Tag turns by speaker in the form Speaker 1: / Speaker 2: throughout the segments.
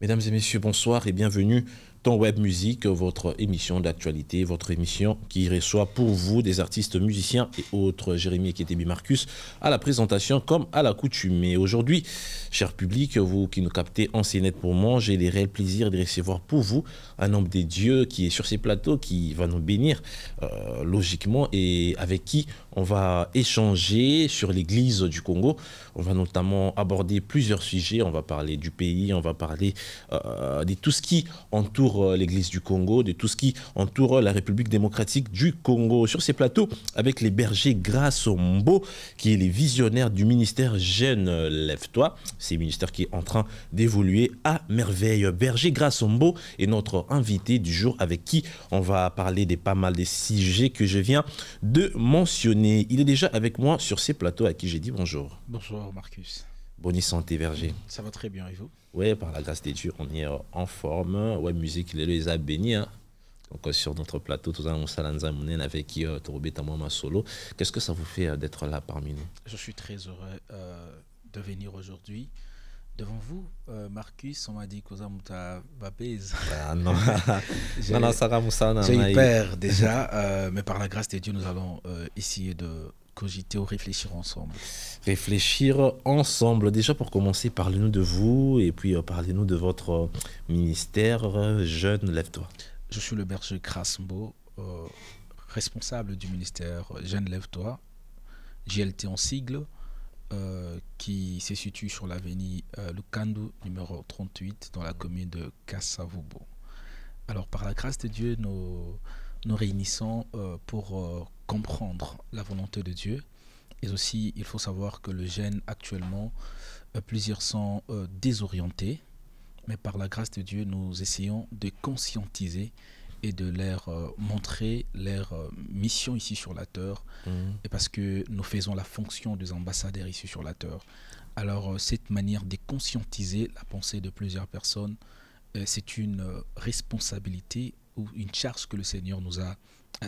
Speaker 1: Mesdames et messieurs, bonsoir et bienvenue dans Web Musique, votre émission d'actualité, votre émission qui reçoit pour vous des artistes musiciens et autres. Jérémy Eketebi Marcus à la présentation comme à l'accoutumée. Aujourd'hui, cher public, vous qui nous captez en CNET pour moi, j'ai le réel plaisir de recevoir pour vous un homme des dieux qui est sur ces plateaux, qui va nous bénir logiquement et avec qui on va échanger sur l'église du Congo. On va notamment aborder plusieurs sujets. On va parler du pays, on va parler de tout ce qui entoure l'église du Congo, de tout ce qui entoure la République démocratique du Congo. Sur ces plateaux, avec les bergers Grassombo, qui est les visionnaires du ministère Jeune Lève-toi. C'est un ministère qui est en train d'évoluer à merveille. Berger Grassombo est notre invité du jour avec qui on va parler de pas mal de sujets que je viens de mentionner. Il est déjà avec moi sur ces plateaux à qui j'ai dit bonjour.
Speaker 2: Bonjour Marcus.
Speaker 1: Bonne santé, Berger.
Speaker 2: Ça va très bien et vous?
Speaker 1: Oui, par la grâce des dieux, on est en forme. Ouais, musique, il les a bénis. Hein. Donc, sur notre plateau, tout ça, on s'est avec qui ma solo. Qu'est-ce que ça vous fait d'être là parmi nous?
Speaker 2: Je suis très heureux de venir aujourd'hui devant vous. Marcus, on m'a dit que vous baptise.
Speaker 1: Ah non, non, ça va, Moussa.
Speaker 2: J'ai eu peur déjà, mais par la grâce de Dieu, nous allons essayer de cogiter ou réfléchir ensemble.
Speaker 1: Réfléchir ensemble. Déjà, pour commencer, parlez-nous de vous et puis parlez-nous de votre ministère Jeune Lève-toi.
Speaker 2: Je suis le berger Grassombo, responsable du ministère Jeune Lève-toi, JLT en sigle, qui se situe sur l'avenue Lukandu, numéro 38, dans la commune de Kasavubo. Alors, par la grâce de Dieu, nous réunissons pour comprendre la volonté de Dieu. Et aussi, il faut savoir que le jeune actuellement, plusieurs sont désorientés, mais par la grâce de Dieu, nous essayons de conscientiser et de leur montrer leur mission ici sur la terre, et parce que nous faisons la fonction des ambassadeurs ici sur la terre. Alors, cette manière de conscientiser la pensée de plusieurs personnes, c'est une responsabilité ou une charge que le Seigneur nous a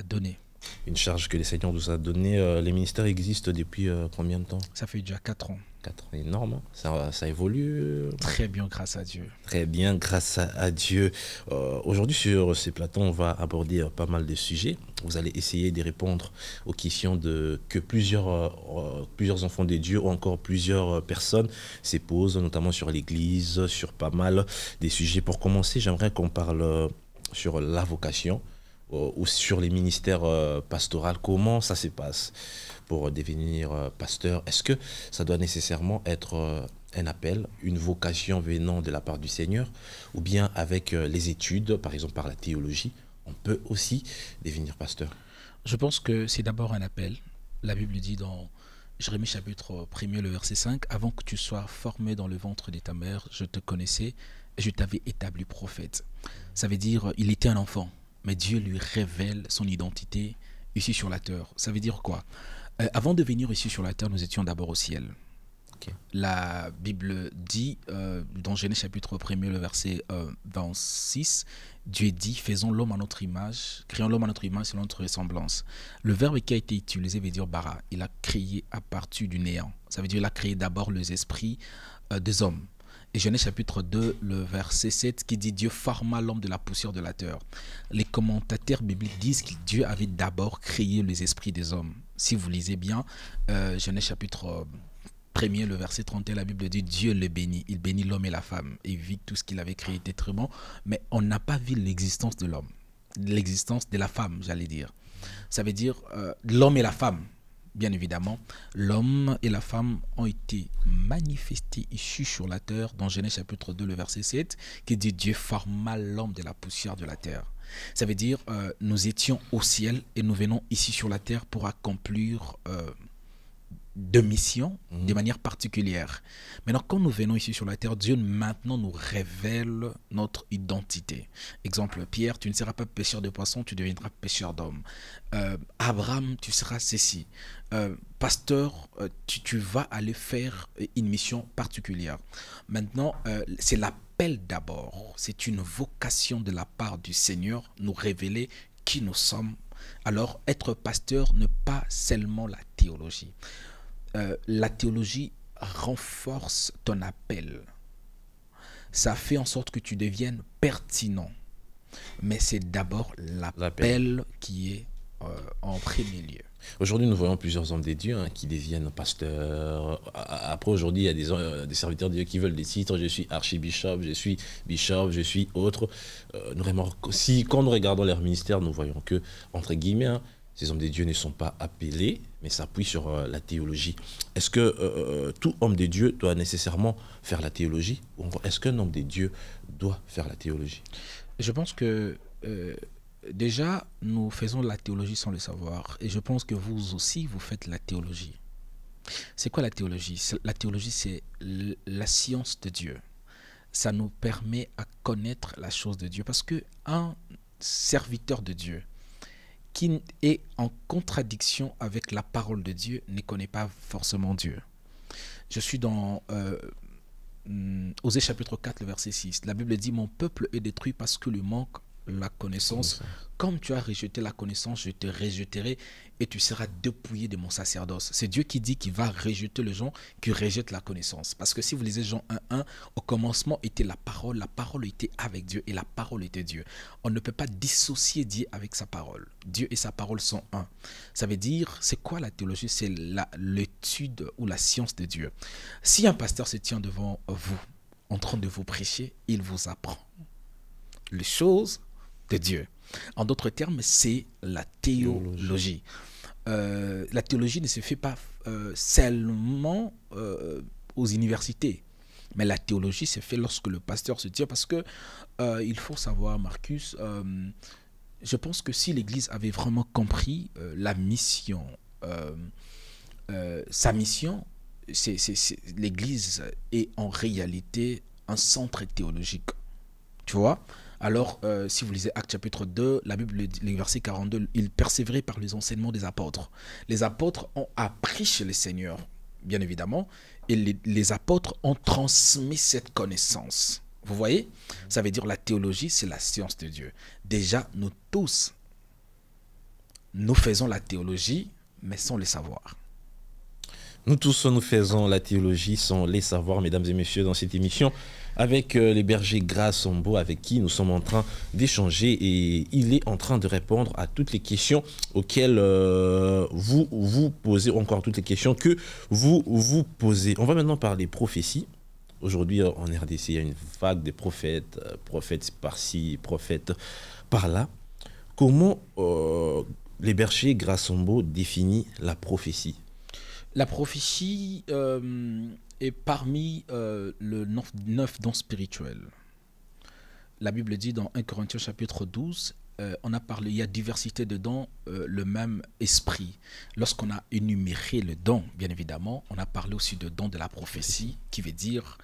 Speaker 2: donnée.
Speaker 1: Une charge que le Seigneur nous a donnée. Les ministères existent depuis combien de temps?
Speaker 2: Ça fait déjà 4 ans.
Speaker 1: 4 ans, énorme. Ça évolue.
Speaker 2: Très bien, grâce à Dieu.
Speaker 1: Très bien, grâce à Dieu. Aujourd'hui, sur ces plateaux, on va aborder pas mal de sujets. Vous allez essayer de répondre aux questions que plusieurs enfants de Dieu ou encore plusieurs personnes se posent, notamment sur l'Église, sur pas mal des sujets. Pour commencer, j'aimerais qu'on parle sur la vocation ou sur les ministères pastoraux. Comment ça se passe pour devenir pasteur? Est-ce que ça doit nécessairement être un appel, une vocation venant de la part du Seigneur, ou bien avec les études, par exemple par la théologie, on peut aussi devenir pasteur?
Speaker 2: Je pense que c'est d'abord un appel. La Bible dit dans Jérémie chapitre 1er, le verset 5, « Avant que tu sois formé dans le ventre de ta mère, je te connaissais et je t'avais établi prophète. » Ça veut dire il était un enfant, mais Dieu lui révèle son identité ici sur la terre. Ça veut dire quoi? Avant de venir ici sur la terre, nous étions d'abord au ciel. Okay. La Bible dit, dans Genèse chapitre 1er, le verset 26, Dieu dit, faisons l'homme à notre image, créons l'homme à notre image selon notre ressemblance. Le verbe qui a été utilisé veut dire bara. Il a créé à partir du néant. Ça veut dire qu'il a créé d'abord les esprits des hommes. Et Genèse chapitre 2, le verset 7, qui dit Dieu forma l'homme de la poussière de la terre. Les commentateurs bibliques disent que Dieu avait d'abord créé les esprits des hommes. Si vous lisez bien, Genèse chapitre 1er, le verset 31, la Bible dit Dieu le bénit. Il bénit l'homme et la femme. Et vit tout ce qu'il avait créé était très bon. Mais on n'a pas vu l'existence de l'homme, l'existence de la femme, j'allais dire. Ça veut dire l'homme et la femme. Bien évidemment, l'homme et la femme ont été manifestés ici sur la terre dans Genèse chapitre 2, le verset 7, qui dit Dieu forma l'homme de la poussière de la terre. Ça veut dire nous étions au ciel et nous venons ici sur la terre pour accomplir de missions de manière particulière. Maintenant, quand nous venons ici sur la terre, Dieu maintenant nous révèle notre identité. Exemple, Pierre, tu ne seras pas pêcheur de poissons, tu deviendras pêcheur d'hommes. Abraham, tu seras ceci. Pasteur, tu vas aller faire une mission particulière. Maintenant, c'est l'appel d'abord. C'est une vocation de la part du Seigneur, nous révéler qui nous sommes. Alors, être pasteur n'est pas seulement la théologie. La théologie renforce ton appel. ça fait en sorte que tu deviennes pertinent. Mais c'est d'abord
Speaker 1: L'appel.
Speaker 2: l'appel qui est en premier lieu.
Speaker 1: Aujourd'hui, nous voyons plusieurs hommes de Dieu qui deviennent pasteurs. Après, aujourd'hui, il y a des serviteurs de Dieu qui veulent des titres. Je suis archibishop, je suis bishop, je suis autre. Quand nous regardons leur ministère, nous voyons que, entre guillemets, ces hommes de Dieu ne sont pas appelés, mais s'appuient sur la théologie. Est-ce que tout homme de Dieu doit nécessairement faire la théologie? Ou est-ce qu'un homme de Dieu doit faire la théologie?
Speaker 2: Je pense que déjà, nous faisons la théologie sans le savoir. Et je pense que vous aussi, vous faites la théologie. C'est quoi la théologie? La théologie, c'est la science de Dieu. Ça nous permet à connaître la chose de Dieu. Parce qu'un serviteur de Dieu qui est en contradiction avec la parole de Dieu ne connaît pas forcément Dieu. Je suis dans Osée chapitre 4, le verset 6. La Bible dit: mon peuple est détruit parce que lui manque la connaissance. Comme tu as rejeté la connaissance, je te rejetterai et tu seras dépouillé de mon sacerdoce. C'est Dieu qui dit qu'il va rejeter les gens qui rejettent la connaissance. Parce que si vous lisez Jean 1:1, au commencement était la parole était avec Dieu et la parole était Dieu. On ne peut pas dissocier Dieu avec sa parole. Dieu et sa parole sont un. Ça veut dire, c'est quoi la théologie? C'est l'étude ou la science de Dieu. Si un pasteur se tient devant vous, en train de vous prêcher, il vous apprend les choses de Dieu. En d'autres termes, c'est la théologie. La théologie ne se fait pas seulement aux universités, mais la théologie se fait lorsque le pasteur se tient, parce que il faut savoir, Marcus, je pense que si l'Église avait vraiment compris la mission, sa mission, l'Église est en réalité un centre théologique. Tu vois? Alors, si vous lisez Actes chapitre 2, la Bible, le verset 42, ils persévéraient par les enseignements des apôtres. Les apôtres ont appris chez le Seigneur, bien évidemment, et les apôtres ont transmis cette connaissance. Vous voyez? Ça veut dire la théologie, c'est la science de Dieu. Déjà, nous tous, nous faisons la théologie, mais sans le savoir.
Speaker 1: Nous tous, nous faisons la théologie sans les savoir, mesdames et messieurs, dans cette émission, avec les bergers Grassombo, avec qui nous sommes en train d'échanger, et il est en train de répondre à toutes les questions auxquelles vous posez, encore toutes les questions que vous posez. On va maintenant parler prophétie. Aujourd'hui, en RDC, il y a une vague de prophètes, prophètes par-ci, prophètes par-là. Comment les bergers Grassombo définit la prophétie?
Speaker 2: La prophétie est parmi le 9 dons spirituels. La Bible dit dans 1 Corinthiens chapitre 12, on a parlé, il y a diversité de dons, le même esprit. Lorsqu'on a énuméré le don, bien évidemment, on a parlé aussi de don de la prophétie, qui veut dire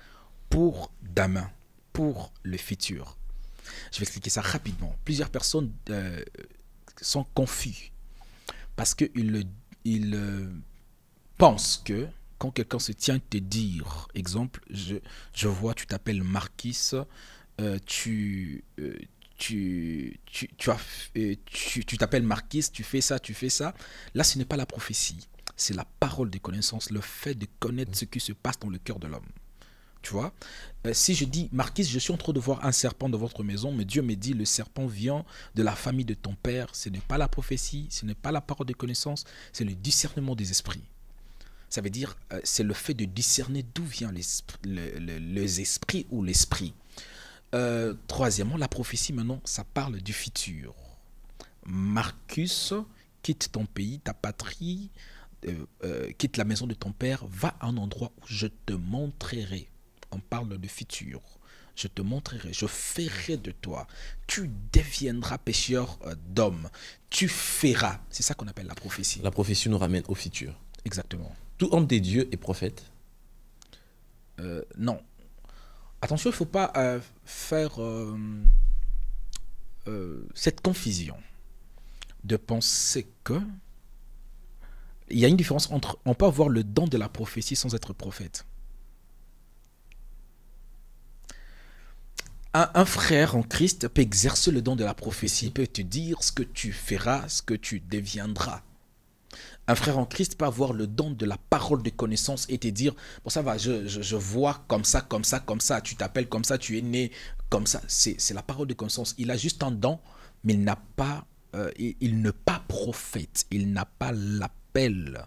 Speaker 2: pour demain, pour le futur. Je vais expliquer ça rapidement. Plusieurs personnes sont confus parce qu'ils pense que quand quelqu'un se tient te dire, exemple, je vois, tu t'appelles Marquis, tu t'appelles Marquis, tu fais ça. Là, ce n'est pas la prophétie, c'est la parole de connaissance, le fait de connaître ce qui se passe dans le cœur de l'homme. Tu vois, si je dis Marquis, je suis en train de voir un serpent dans votre maison, mais Dieu me dit le serpent vient de la famille de ton père, ce n'est pas la prophétie, ce n'est pas la parole de connaissance, c'est le discernement des esprits. Ça veut dire, c'est le fait de discerner d'où vient les esprits ou l'esprit. Troisièmement, la prophétie, maintenant, ça parle du futur. Marcus, quitte ton pays, ta patrie, quitte la maison de ton père, va à un endroit où je te montrerai. On parle de futur. Je te montrerai, je ferai de toi. Tu deviendras pêcheur d'hommes. Tu feras. C'est ça qu'on appelle la prophétie.
Speaker 1: La prophétie nous ramène au futur.
Speaker 2: Exactement.
Speaker 1: Tout homme des dieux est prophète?
Speaker 2: Non. Attention, il ne faut pas faire cette confusion de penser que il y a une différence entre, on peut avoir le don de la prophétie sans être prophète. Un frère en Christ peut exercer le don de la prophétie, peut te dire ce que tu feras, ce que tu deviendras. Un frère en Christ peut avoir le don de la parole de connaissance et te dire, bon ça va, je vois comme ça, comme ça, comme ça, tu t'appelles comme ça, tu es né comme ça. C'est la parole de connaissance. Il a juste un don, mais il n'a pas, il n'est pas prophète. Il n'a pas l'appel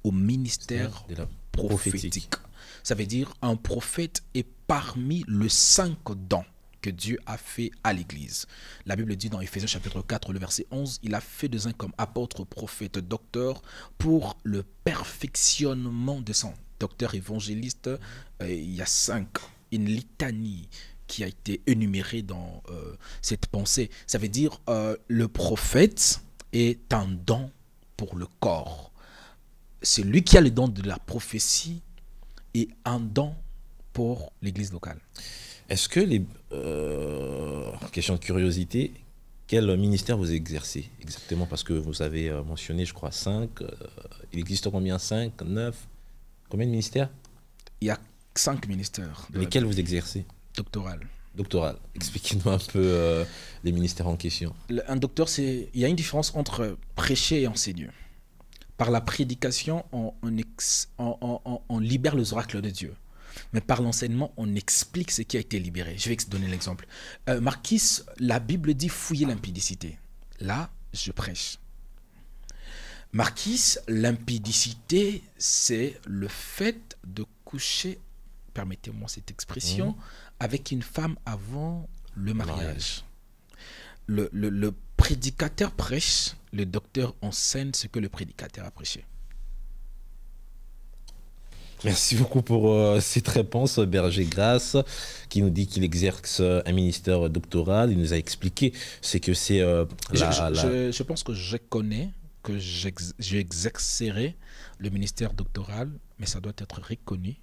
Speaker 2: au ministère
Speaker 1: de la
Speaker 2: prophétique. Ça veut dire un prophète est parmi les 5 dons que Dieu a fait à l'Église. La Bible dit dans Éphésiens chapitre 4, le verset 11, il a fait des uns comme apôtres, prophètes, docteurs pour le perfectionnement des saints. Docteur, évangéliste, il y a 5, une litanie qui a été énumérée dans cette pensée. Ça veut dire le prophète est un don pour le corps. C'est lui qui a le don de la prophétie et un don pour l'église locale.
Speaker 1: Est-ce que question de curiosité, quel ministère vous exercez exactement? Parce que vous avez mentionné, je crois, 5. Il existe combien? 5, 9? Combien de ministères?
Speaker 2: Il y a 5 ministères.
Speaker 1: Lesquels vous exercez?
Speaker 2: Doctoral.
Speaker 1: Doctoral. Expliquez-nous un peu les ministères en question.
Speaker 2: Un docteur, il y a une différence entre prêcher et enseigner. Par la prédication, on libère les oracles de Dieu. Mais par l'enseignement, on explique ce qui a été libéré. Je vais te donner l'exemple. Marquis, la Bible dit fouiller l'impudicité. Là, je prêche. Marquis, l'impudicité, c'est le fait de coucher, permettez-moi cette expression, avec une femme avant le mariage. Le prédicateur prêche, le docteur enseigne ce que le prédicateur a prêché.
Speaker 1: Merci beaucoup pour cette réponse, Berger Grasse, qui nous dit qu'il exerce un ministère doctoral. Il nous a expliqué ce que c'est.
Speaker 2: Je pense que je connais, que j'exercerai le ministère doctoral, mais ça doit être reconnu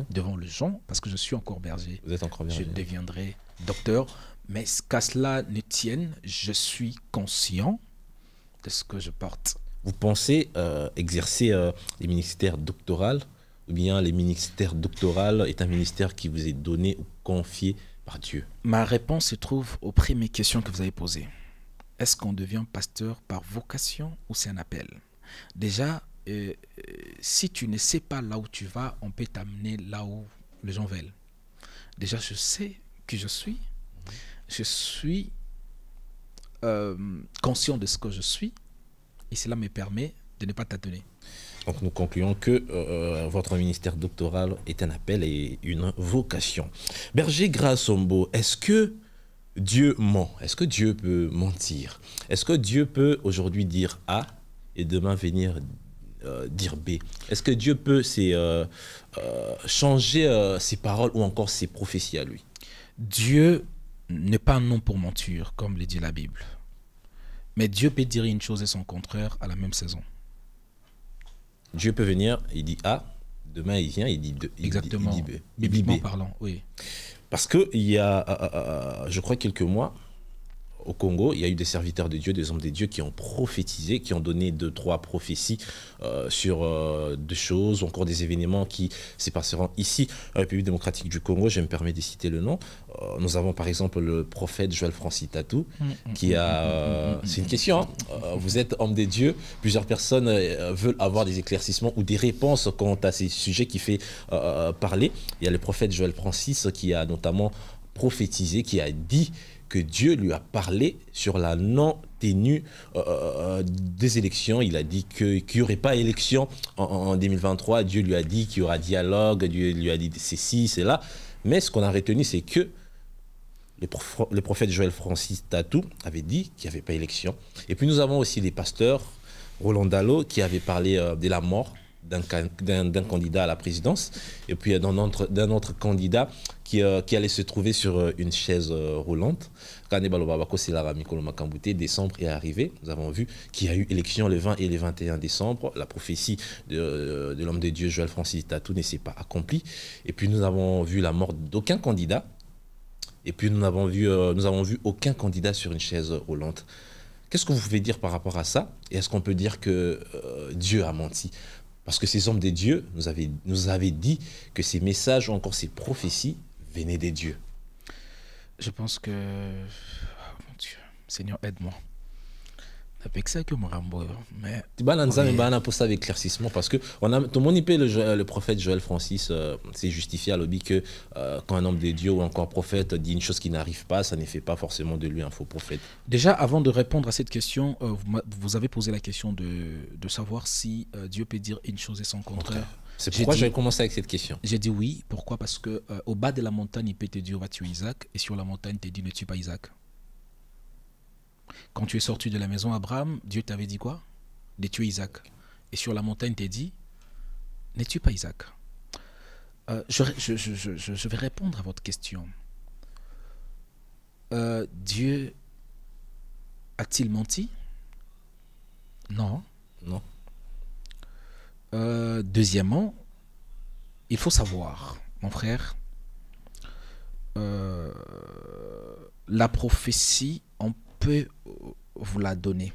Speaker 2: devant les gens, parce que je suis encore berger.
Speaker 1: Vous êtes encore berger.
Speaker 2: Je deviendrai docteur, mais qu'à cela ne tienne, je suis conscient de ce que je porte.
Speaker 1: Vous pensez exercer les ministères doctoraux, ou bien les ministères doctoraux est un ministère qui vous est donné ou confié par Dieu?
Speaker 2: Ma réponse se trouve aux premières questions que vous avez posées. Est-ce qu'on devient pasteur par vocation ou c'est un appel? Déjà, si tu ne sais pas là où tu vas, on peut t'amener là où les gens veulent. Déjà, je sais qui je suis. Je suis conscient de ce que je suis. Et cela me permet de ne pas tâtonner.
Speaker 1: Donc nous concluons que votre ministère doctoral est un appel et une vocation. Berger Grassombo, est-ce que Dieu ment? Est-ce que Dieu peut mentir? Est-ce que Dieu peut aujourd'hui dire A et demain venir dire B? Est-ce que Dieu peut changer ses paroles ou encore ses prophéties à lui?
Speaker 2: Dieu n'est pas un nom pour mentir, comme le dit la Bible. Mais Dieu peut dire une chose et son contraire à la même saison.
Speaker 1: Dieu peut venir, il dit A, demain il vient, il dit
Speaker 2: Exactement.
Speaker 1: Il dit B.
Speaker 2: Bibliquement parlant, oui.
Speaker 1: Parce qu'il y a, je crois, quelques mois, au Congo, il y a eu des serviteurs de Dieu, des hommes de Dieu qui ont prophétisé, qui ont donné 2-3 prophéties sur des choses, ou encore des événements qui se passeront ici, en République démocratique du Congo. Je me permets de citer le nom. Nous avons par exemple le prophète Joël Francis Tatou, qui a... c'est une question, hein. Vous êtes homme de Dieu, plusieurs personnes veulent avoir des éclaircissements ou des réponses quant à ces sujets qui fait parler. Il y a le prophète Joël Francis qui a notamment prophétisé, qui a dit que Dieu lui a parlé sur la non-tenue des élections. Il a dit qu'il n'y aurait pas élection en 2023. Dieu lui a dit qu'il y aura dialogue. Dieu lui a dit c'est ci, c'est là. Mais ce qu'on a retenu, c'est que le prophète Joël Francis Tatou avait dit qu'il n'y avait pas élection. Et puis nous avons aussi les pasteurs, Roland Dallot, qui avait parlé de la mort d'un candidat à la présidence, et puis d'un autre candidat qui allait se trouver sur une chaise roulante. Décembre est arrivé. Nous avons vu qu'il y a eu élection le 20 et le 21 décembre. La prophétie de l'homme de Dieu Joël Francis Tatou ne s'est pas accomplie. Et puis nous avons vu la mort d'aucun candidat. Et puis nous avons vu aucun candidat sur une chaise roulante. Qu'est-ce que vous pouvez dire par rapport à ça? Et est-ce qu'on peut dire que Dieu a menti? Parce que ces hommes de Dieu nous avaient dit que ces messages ou encore ces prophéties venaient des dieux.
Speaker 2: Je pense que... Oh mon Dieu, Seigneur, aide-moi. Avec ça que Morambo, mais
Speaker 1: pour ça avec éclaircissement parce que on a tout le monde le prophète Joël Francis s'est justifié à l'objet que quand un homme de Dieu ou encore prophète dit une chose qui n'arrive pas, ça ne fait pas forcément de lui un faux prophète.
Speaker 2: Déjà, avant de répondre à cette question, vous avez posé la question de savoir si Dieu peut dire une chose et son contraire.
Speaker 1: C'est pourquoi j'ai commencé avec cette question.
Speaker 2: J'ai dit oui. Pourquoi? Parce que au bas de la montagne, il peut te dire va tuer Isaac, et sur la montagne, il te dit ne tue pas Isaac. Quand tu es sorti de la maison Abraham, Dieu t'avait dit quoi? De tuer Isaac. Et sur la montagne, il t'a dit ne tue pas Isaac. Je vais répondre à votre question. Dieu a-t-il menti? Non.
Speaker 1: Non.
Speaker 2: Deuxièmement, il faut savoir, mon frère, la prophétie, on peut vous la donner.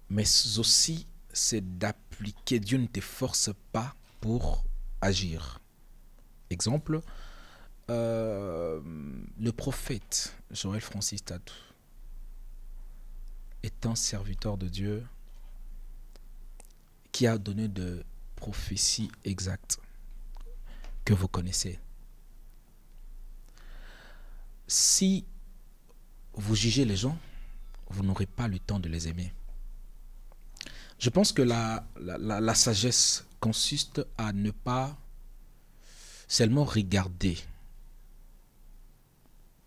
Speaker 2: Mais aussi, c'est d'appliquer. Dieu ne te force pas pour agir. Exemple, le prophète Joël Francis Tatou est un serviteur de Dieu qui a donné de prophéties exactes que vous connaissez. Si vous jugez les gens, vous n'aurez pas le temps de les aimer. Je pense que la sagesse consiste à ne pas seulement regarder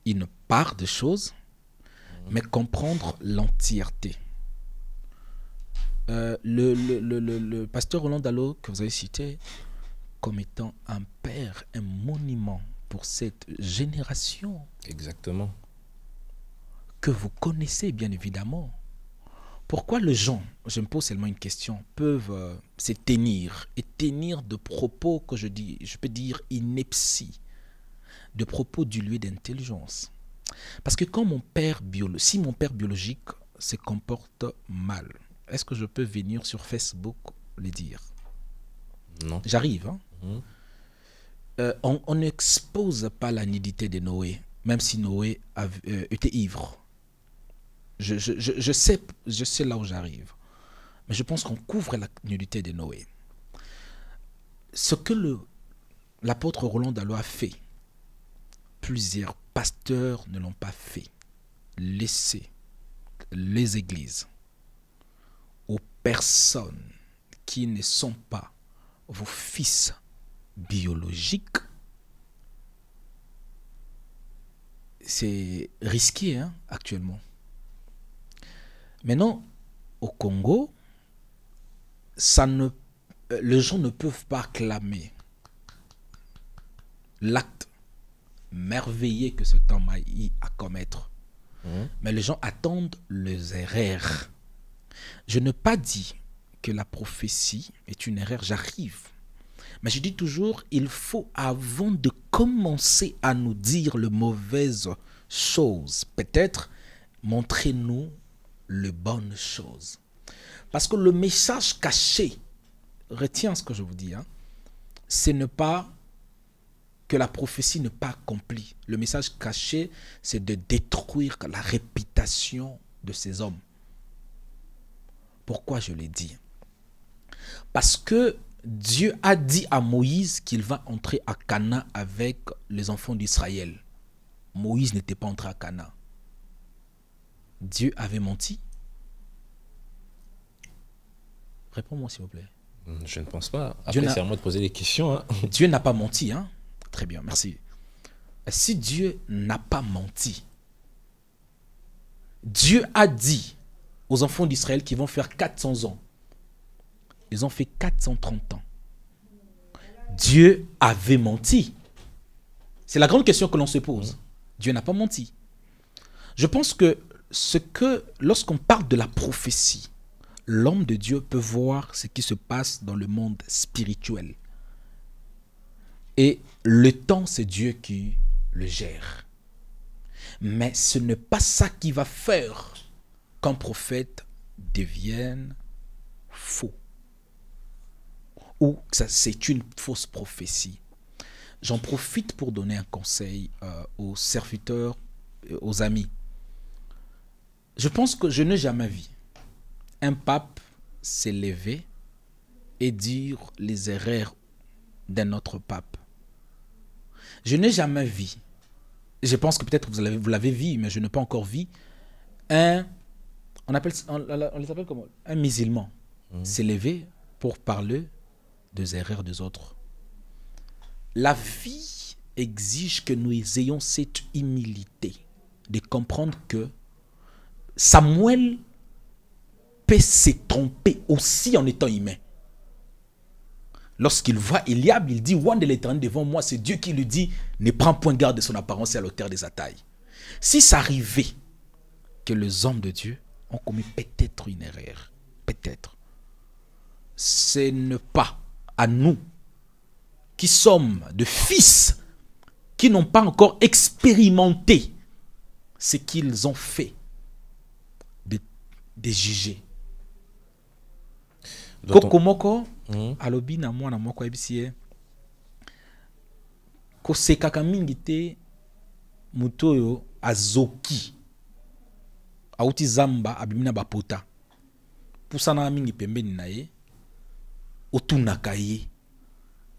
Speaker 2: une part de choses, mais comprendre l'entièreté. Le pasteur Roland Dallot, que vous avez cité comme étant un père, un monument pour cette génération.
Speaker 1: Exactement.
Speaker 2: Que vous connaissez bien évidemment. Pourquoi les gens, je me pose seulement une question, peuvent se tenir et tenir de propos que je peux dire inepties, de propos dilués d'intelligence. Parce que quand si mon père biologique se comporte mal, est-ce que je peux venir sur Facebook le dire?
Speaker 1: Non.
Speaker 2: J'arrive. On n'expose pas la nudité de Noé, même si Noé était ivre. Je sais là où j'arrive. Mais je pense qu'on couvre la nudité de Noé. Ce que l'apôtre Roland Dallot a fait, plusieurs pasteurs ne l'ont pas fait. Laissez les églises aux personnes qui ne sont pas vos fils biologiques. C'est risqué actuellement. Maintenant, au Congo, les gens ne peuvent pas clamer l'acte merveilleux que cet homme a eu à commettre. Mais les gens attendent les erreurs. Je n'ai pas dit que la prophétie est une erreur, j'arrive. Mais je dis toujours, il faut, avant de commencer à nous dire les mauvaises choses, peut-être, montrez-nous les bonnes choses. Parce que le message caché, retiens ce que je vous dis, ce n'est pas que la prophétie n'est pas accomplie. Le message caché, c'est de détruire la réputation de ces hommes. Pourquoi je l'ai dit? Parce que Dieu a dit à Moïse qu'il va entrer à Canaan avec les enfants d'Israël. Moïse n'était pas entré à Canaan. Dieu avait menti? Réponds-moi s'il vous plaît.
Speaker 1: Je ne pense pas. Après, c'est à moi de poser des questions.
Speaker 2: Dieu n'a pas menti. Très bien, merci. Si Dieu n'a pas menti, Dieu a dit aux enfants d'Israël qu'ils vont faire 400 ans. Ils ont fait 430 ans. Dieu avait menti. C'est la grande question que l'on se pose. Dieu n'a pas menti. Je pense que lorsqu'on parle de la prophétie, l'homme de Dieu peut voir ce qui se passe dans le monde spirituel. Et le temps, c'est Dieu qui le gère. Mais ce n'est pas ça qui va faire qu'un prophète devienne faux. Ou que c'est une fausse prophétie. J'en profite pour donner un conseil aux serviteurs, aux amis. Je pense que je n'ai jamais vu un pape s'élever et dire les erreurs d'un autre pape. Je n'ai jamais vu, je pense que peut-être vous l'avez vu, mais je n'ai pas encore vu, on les appelle comment? Un musulman s'élever pour parler des erreurs des autres. La vie exige que nous ayons cette humilité de comprendre que Samuel peut se tromper aussi en étant humain. Lorsqu'il voit Eliab, il dit, ouan de l'Éternel devant moi, c'est Dieu qui lui dit, ne prends point garde de son apparence et à l'auteur de sa taille. Si ça arrivait que les hommes de Dieu ont commis peut-être une erreur, peut-être, ce n'est pas à nous qui sommes de fils qui n'ont pas encore expérimenté ce qu'ils ont fait de juger. Kokomoko alobi na mwana moko ebisie kosekaka mingi te mutu oyo azoki auti zamba abimina bapota pusana mingi pembeni na ye otunaka ye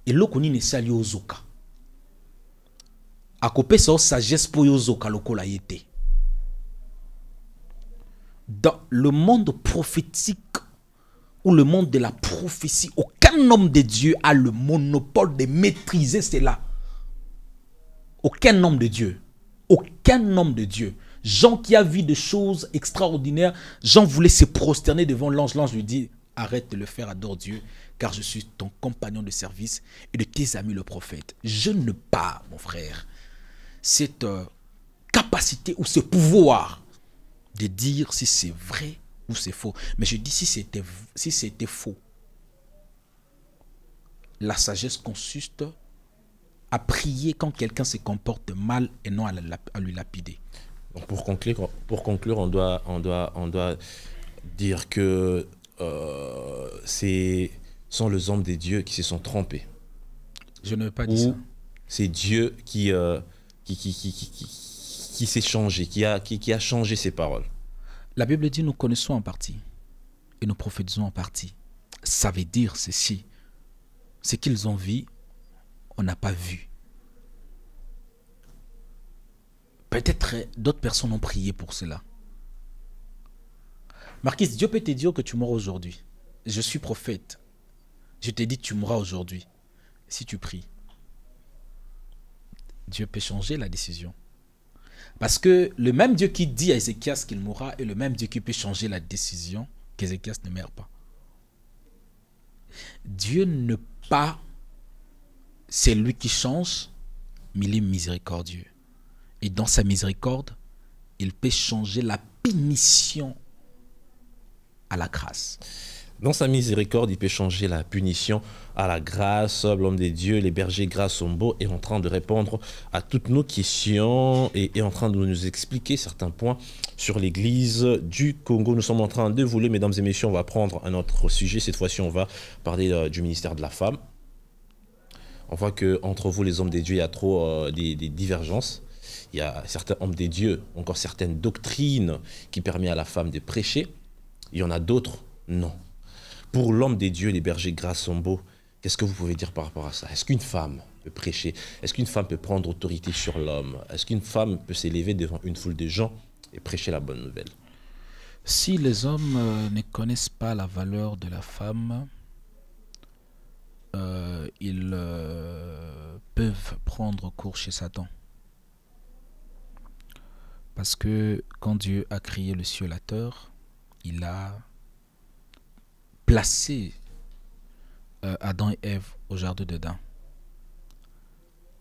Speaker 2: eloko nini esali ozoka akopesa o sagesse po yozoka lokola ye te. Dans le monde prophétique ou le monde de la prophétie, aucun homme de Dieu a le monopole de maîtriser cela. Aucun homme de Dieu. Aucun homme de Dieu. Jean qui a vu des choses extraordinaires, Jean voulait se prosterner devant l'ange. L'ange lui dit, arrête de le faire, adore Dieu, car je suis ton compagnon de service et de tes amis le prophète. Je n'ai pas, mon frère, cette capacité ou ce pouvoir de dire si c'est vrai ou c'est faux. Mais je dis si c'était faux. La sagesse consiste à prier quand quelqu'un se comporte mal et non à lui lapider.
Speaker 1: Donc pour conclure, on doit dire que ce sont les hommes des dieux qui se sont trompés.
Speaker 2: Je ne veux pas dire ça.
Speaker 1: C'est Dieu qui s'est changé, qui a changé ses paroles.
Speaker 2: La Bible dit nous connaissons en partie et nous prophétisons en partie. Ça veut dire ceci. Ce qu'ils ont vu, on n'a pas vu. Peut-être d'autres personnes ont prié pour cela. Marquis, Dieu peut te dire que tu mourras aujourd'hui. Je suis prophète. Je te dis tu mourras aujourd'hui. Si tu pries, Dieu peut changer la décision. Parce que le même Dieu qui dit à Ézéchias qu'il mourra est le même Dieu qui peut changer la décision qu'Ézéchias ne meurt pas. Dieu n'est pas celui qui change, mais il est miséricordieux. Et dans sa miséricorde, il peut changer la punition à la grâce.
Speaker 1: Dans sa miséricorde, il peut changer la punition à la grâce. L'homme des dieux, les bergers grâce sont beaux, est en train de répondre à toutes nos questions et est en train de nous expliquer certains points sur l'église du Congo. Nous sommes en train de vous, mesdames et messieurs, on va prendre un autre sujet. Cette fois-ci, on va parler du ministère de la femme. On voit qu'entre vous, les hommes des dieux, il y a trop des divergences. Il y a certains hommes des dieux, encore certaines doctrines qui permettent à la femme de prêcher. Il y en a d'autres, non. Pour l'homme des dieux, les bergers grâce sont beaux. Qu'est-ce que vous pouvez dire par rapport à ça? Est-ce qu'une femme peut prêcher? Est-ce qu'une femme peut prendre autorité sur l'homme? Est-ce qu'une femme peut s'élever devant une foule de gens et prêcher la bonne nouvelle?
Speaker 2: Si les hommes ne connaissent pas la valeur de la femme, ils peuvent prendre cours chez Satan. Parce que quand Dieu a créé le ciel et la terre, il a placé Adam et Ève au jardin d'Éden.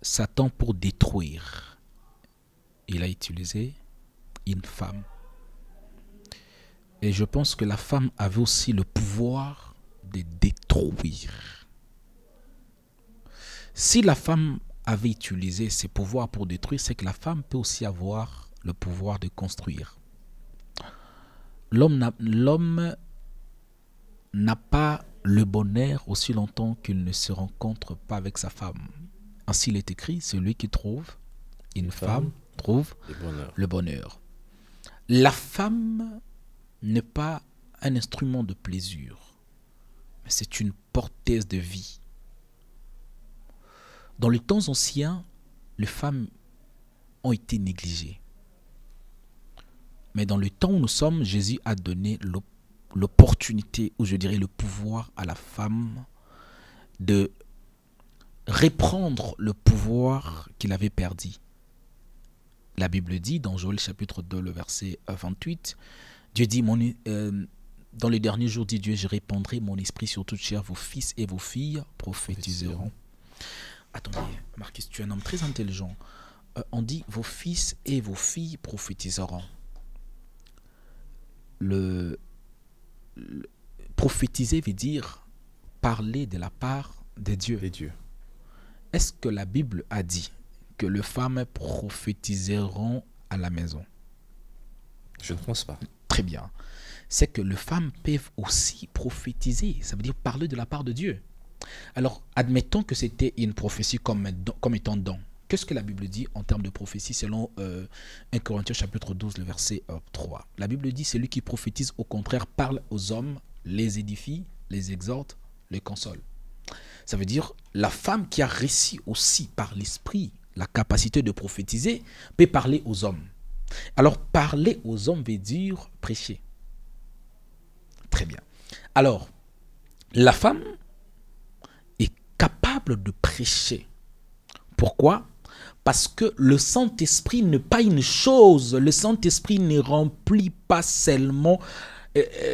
Speaker 2: Satan, pour détruire, il a utilisé une femme. Et je pense que la femme avait aussi le pouvoir de détruire. Si la femme avait utilisé ses pouvoirs pour détruire, c'est que la femme peut aussi avoir le pouvoir de construire. L'homme n'a pas le bonheur aussi longtemps qu'il ne se rencontre pas avec sa femme. Ainsi il est écrit, celui qui trouve une femme trouve le bonheur. La femme n'est pas un instrument de plaisir, mais c'est une porteuse de vie. Dans les temps anciens, les femmes ont été négligées. Mais dans le temps où nous sommes, Jésus a donné l'opportunité, ou je dirais le pouvoir à la femme de reprendre le pouvoir qu'il avait perdu. La Bible dit dans Joël chapitre 2, le verset 28, Dieu dit, dans les derniers jours, dit Dieu, je répandrai mon esprit sur toute chair, vos fils et vos filles prophétiseront. Attendez, Marcus, tu es un homme très intelligent. On dit, vos fils et vos filles prophétiseront. Prophétiser veut dire parler de la part de Dieu. Est-ce que la Bible a dit que les femmes prophétiseront à la maison?
Speaker 1: Je ne pense pas.
Speaker 2: Très bien. C'est que les femmes peuvent aussi prophétiser. Ça veut dire parler de la part de Dieu. Alors, admettons que c'était une prophétie comme étant don. Qu'est-ce que la Bible dit en termes de prophétie selon 1 Corinthiens chapitre 12, le verset 3? La Bible dit, celui qui prophétise, au contraire, parle aux hommes, les édifie, les exhorte, les console. Ça veut dire, la femme qui a réussi aussi par l'esprit la capacité de prophétiser peut parler aux hommes. Alors, parler aux hommes veut dire prêcher. Très bien. Alors, la femme est capable de prêcher. Pourquoi? Parce que le Saint-Esprit n'est pas une chose. Le Saint-Esprit ne remplit pas seulement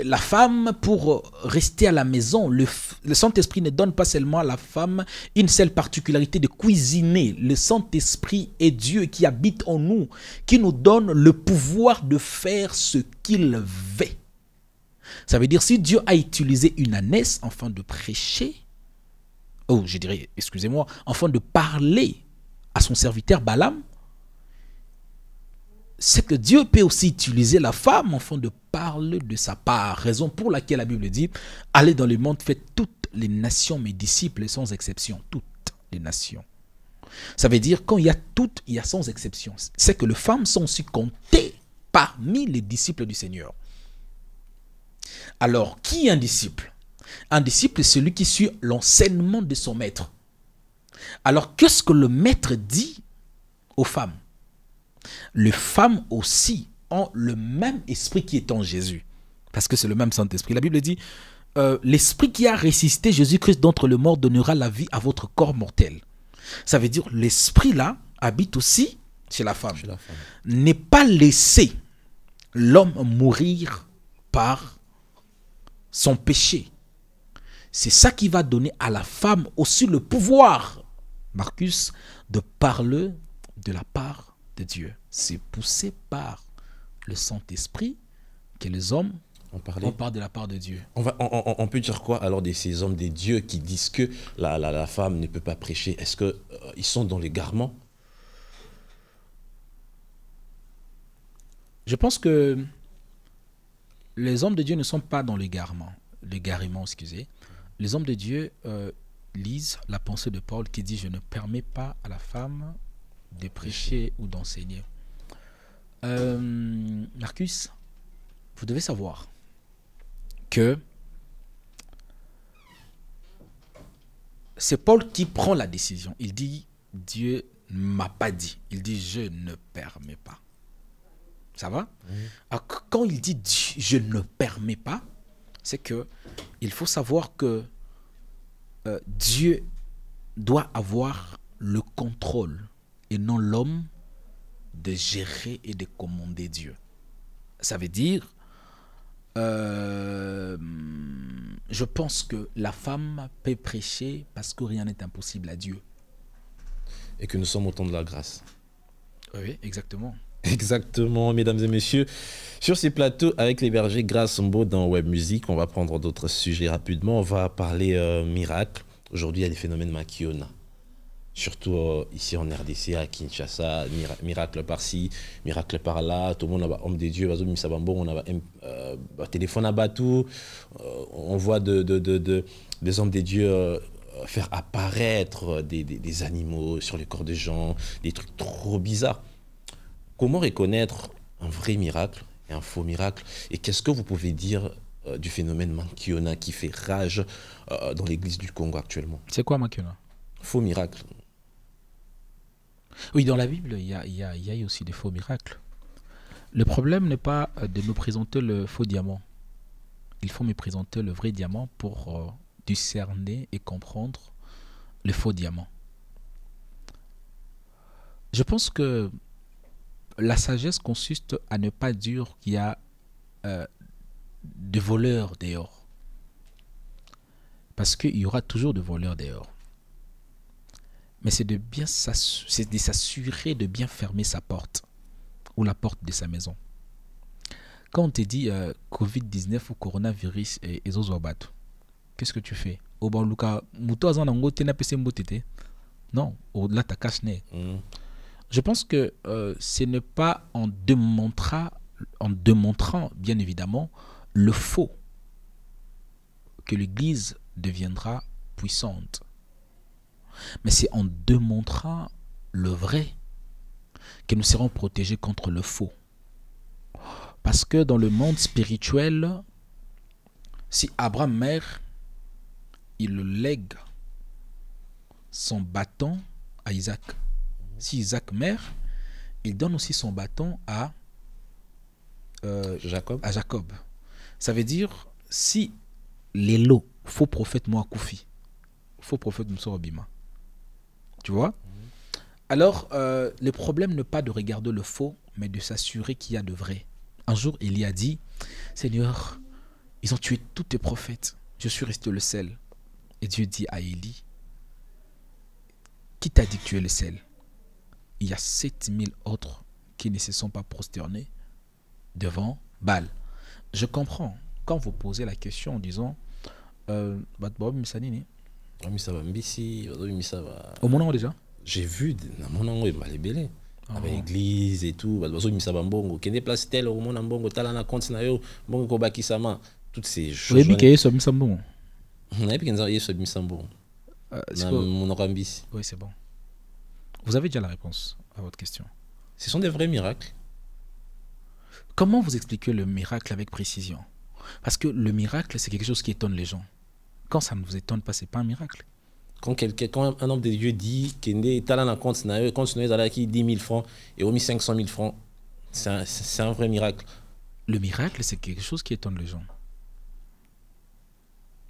Speaker 2: la femme pour rester à la maison. Le Saint-Esprit ne donne pas seulement à la femme une seule particularité de cuisiner. Le Saint-Esprit est Dieu qui habite en nous, qui nous donne le pouvoir de faire ce qu'il veut. Ça veut dire, si Dieu a utilisé une ânesse afin de prêcher, afin de parler à son serviteur Balaam, c'est que Dieu peut aussi utiliser la femme afin de parler de sa part. Raison pour laquelle la Bible dit, allez dans le monde, faites toutes les nations mes disciples sans exception. Toutes les nations. Ça veut dire, quand il y a toutes, il y a sans exception. C'est que les femmes sont aussi comptées parmi les disciples du Seigneur. Alors, qui est un disciple? Un disciple est celui qui suit l'enseignement de son maître. Alors, qu'est-ce que le maître dit aux femmes? Les femmes aussi ont le même esprit qui est en Jésus. Parce que c'est le même Saint-Esprit. La Bible dit, l'esprit qui a ressuscité Jésus-Christ d'entre les morts donnera la vie à votre corps mortel. Ça veut dire, l'esprit là habite aussi chez la femme. N'est pas laisser l'homme mourir par son péché. C'est ça qui va donner à la femme aussi le pouvoir, Marcus, de parler de la part de Dieu. C'est poussé par le Saint-Esprit que les hommes on parle de la part de Dieu.
Speaker 1: On peut dire quoi alors de ces hommes des dieux qui disent que la femme ne peut pas prêcher? Est-ce qu'ils sont dans l'égarement?
Speaker 2: Je pense que les hommes de Dieu ne sont pas dans l'égarement. Excusez. Les hommes de Dieu lisent la pensée de Paul qui dit « Je ne permets pas à la femme de prêcher ou d'enseigner ». Marcus, vous devez savoir que c'est Paul qui prend la décision. Il dit « Dieu ne m'a pas dit ». Il dit « Je ne permets pas ». Ça va? Alors, quand il dit « je ne permets pas », c'est que il faut savoir que Dieu doit avoir le contrôle et non l'homme de gérer et de commander Dieu. Ça veut dire, je pense que la femme peut prêcher parce que rien n'est impossible à Dieu.
Speaker 1: Et que nous sommes au temps de la grâce.
Speaker 2: Oui, exactement.
Speaker 1: Exactement, mesdames et messieurs. Sur ces plateaux, avec les bergers Grace Mbo dans Web Music, on va prendre d'autres sujets rapidement. On va parler miracle. Aujourd'hui, il y a des phénomènes Makiona. Surtout ici en RDC, à Kinshasa, miracle par-ci, miracle par-là. Tout le monde a homme de Dieu, on a un téléphone à bateau. On voit des hommes de Dieu faire apparaître des animaux sur les corps des gens, des trucs trop bizarres. Comment reconnaître un vrai miracle et un faux miracle. Et qu'est-ce que vous pouvez dire du phénomène Mankiona qui fait rage dans l'église du Congo actuellement?
Speaker 2: C'est quoi Mankiona?
Speaker 1: Faux miracle.
Speaker 2: Oui, dans la Bible, il y a aussi des faux miracles. Le problème n'est pas de nous présenter le faux diamant. Il faut me présenter le vrai diamant pour discerner et comprendre le faux diamant. Je pense que la sagesse consiste à ne pas dire qu'il y a de voleurs dehors. Parce qu'il y aura toujours de voleurs dehors. Mais c'est de s'assurer de bien fermer sa porte ou la porte de sa maison. Quand on te dit Covid-19 ou coronavirus et Zozobato, qu'est-ce que tu fais? Non, là tu caches. Je pense que ce n'est pas en démontrant bien évidemment le faux que l'Église deviendra puissante. Mais c'est en démontrant le vrai que nous serons protégés contre le faux. Parce que dans le monde spirituel, si Abraham meurt, il lègue son bâton à Isaac. Si Isaac meurt, il donne aussi son bâton à Jacob. Ça veut dire, si l'élo, faux prophète Moakoufi, faux prophète Msorobima, tu vois? Alors, le problème n'est pas de regarder le faux, mais de s'assurer qu'il y a de vrai. Un jour, il a dit, Seigneur, ils ont tué tous tes prophètes. Je suis resté le seul. Et Dieu dit à Élie, qui t'a dit que tu es le seul? Il y a 7000 autres qui ne se sont pas prosternés devant Baal. Je comprends. Quand vous posez la question en disant, au moment déjà,
Speaker 1: j'ai vu dans mon angle il m'a libéré avec l'église et tout qui place tel au monde bongo talana compte na yo bongo ko bakisama toutes ces choses.
Speaker 2: Oui, mais ça me semble bon.
Speaker 1: On a bien ça yeso bisambo.
Speaker 2: Oui, c'est bon. Vous avez déjà la réponse à votre question.
Speaker 1: Ce sont des vrais miracles.
Speaker 2: Comment vous expliquez le miracle avec précision? Parce que le miracle, c'est quelque chose qui étonne les gens. Quand ça ne vous étonne pas, c'est pas un miracle.
Speaker 1: Quand un homme de Dieu dit qu'il est talent en compte, qui 10 000 francs et remis 500 000 francs, c'est un vrai miracle.
Speaker 2: Le miracle, c'est quelque chose qui étonne les gens.